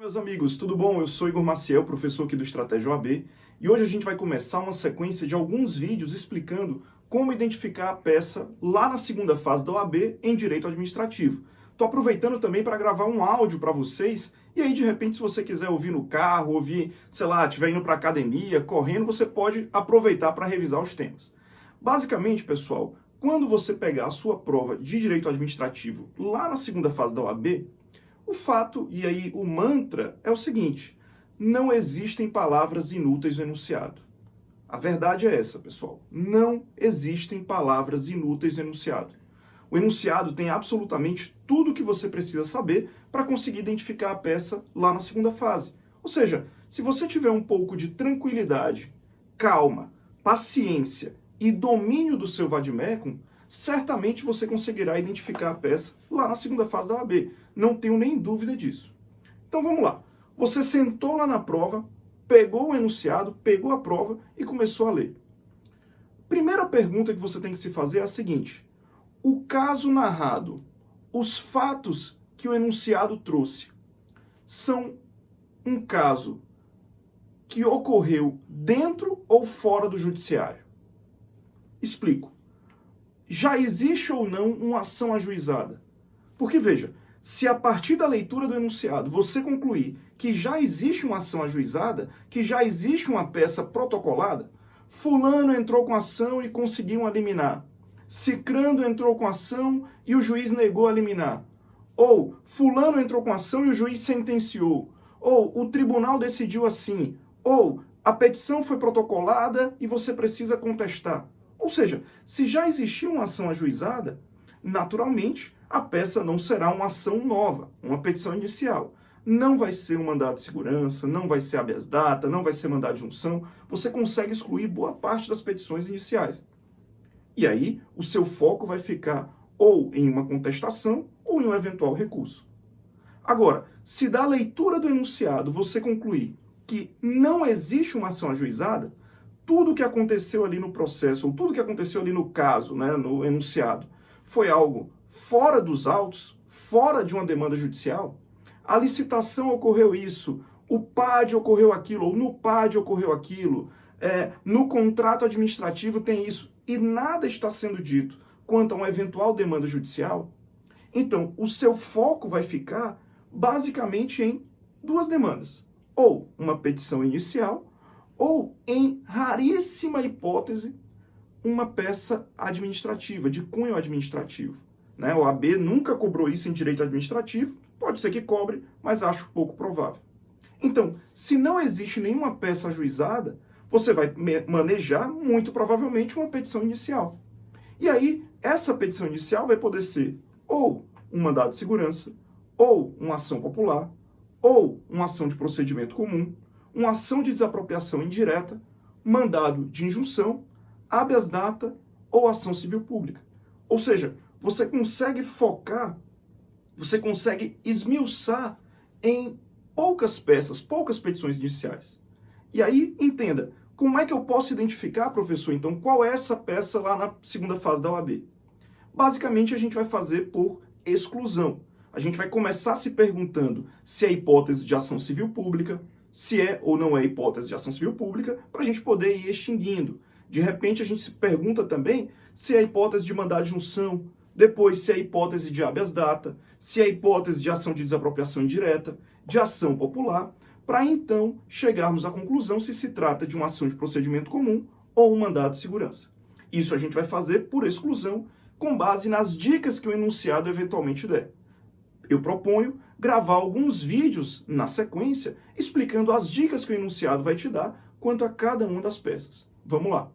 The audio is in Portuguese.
Meus amigos, tudo bom? Eu sou Igor Maciel, professor aqui do Estratégia OAB, e hoje a gente vai começar uma sequência de alguns vídeos explicando como identificar a peça lá na segunda fase da OAB em Direito Administrativo. Estou aproveitando também para gravar um áudio para vocês, e aí de repente se você quiser ouvir no carro, ouvir, sei lá, estiver indo para academia, correndo, você pode aproveitar para revisar os temas. Basicamente, pessoal, quando você pegar a sua prova de Direito Administrativo lá na segunda fase da OAB, o fato, e aí o mantra, é o seguinte: não existem palavras inúteis no enunciado. A verdade é essa, pessoal. Não existem palavras inúteis no enunciado. O enunciado tem absolutamente tudo o que você precisa saber para conseguir identificar a peça lá na segunda fase. Ou seja, se você tiver um pouco de tranquilidade, calma, paciência e domínio do seu vade-mecum, certamente você conseguirá identificar a peça lá na segunda fase da OAB. Não tenho nem dúvida disso. Então vamos lá. Você sentou lá na prova, pegou o enunciado, pegou a prova e começou a ler. Primeira pergunta que você tem que se fazer é a seguinte: o caso narrado, os fatos que o enunciado trouxe, são um caso que ocorreu dentro ou fora do judiciário? Explico. Já existe ou não uma ação ajuizada? Porque, veja, se a partir da leitura do enunciado você concluir que já existe uma ação ajuizada, que já existe uma peça protocolada, fulano entrou com ação e conseguiu liminar, cicrano entrou com ação e o juiz negou a liminar, ou fulano entrou com ação e o juiz sentenciou, ou o tribunal decidiu assim, ou a petição foi protocolada e você precisa contestar. Ou seja, se já existia uma ação ajuizada, naturalmente a peça não será uma ação nova, uma petição inicial. Não vai ser um mandado de segurança, não vai ser habeas data, não vai ser mandado de junção. Você consegue excluir boa parte das petições iniciais. E aí o seu foco vai ficar ou em uma contestação ou em um eventual recurso. Agora, se da leitura do enunciado você concluir que não existe uma ação ajuizada, tudo o que aconteceu ali no processo, ou tudo o que aconteceu ali no caso, né, no enunciado, foi algo fora dos autos, fora de uma demanda judicial, a licitação ocorreu isso, o PAD ocorreu aquilo, ou no PAD ocorreu aquilo, no contrato administrativo tem isso, e nada está sendo dito quanto a uma eventual demanda judicial, então o seu foco vai ficar basicamente em duas demandas, ou uma petição inicial, ou, em raríssima hipótese, uma peça administrativa, de cunho administrativo. Né? O AB nunca cobrou isso em direito administrativo, pode ser que cobre, mas acho pouco provável. Então, se não existe nenhuma peça ajuizada, você vai manejar, muito provavelmente, uma petição inicial. E aí, essa petição inicial vai poder ser ou um mandado de segurança, ou uma ação popular, ou uma ação de procedimento comum, uma ação de desapropriação indireta, mandado de injunção, habeas data ou ação civil pública. Ou seja, você consegue focar, você consegue esmiuçar em poucas peças, poucas petições iniciais. E aí, entenda, como é que eu posso identificar, professor, então, qual é essa peça lá na segunda fase da OAB? Basicamente, a gente vai fazer por exclusão. A gente vai começar se perguntando se é hipótese de ação civil pública, se é ou não é hipótese de ação civil pública, para a gente poder ir extinguindo. De repente, a gente se pergunta também se é hipótese de mandado de junção, depois se é hipótese de habeas data, se é hipótese de ação de desapropriação indireta, de ação popular, para então chegarmos à conclusão se se trata de uma ação de procedimento comum ou um mandado de segurança. Isso a gente vai fazer por exclusão, com base nas dicas que o enunciado eventualmente der. Eu proponho gravar alguns vídeos na sequência explicando as dicas que o enunciado vai te dar quanto a cada uma das peças. Vamos lá!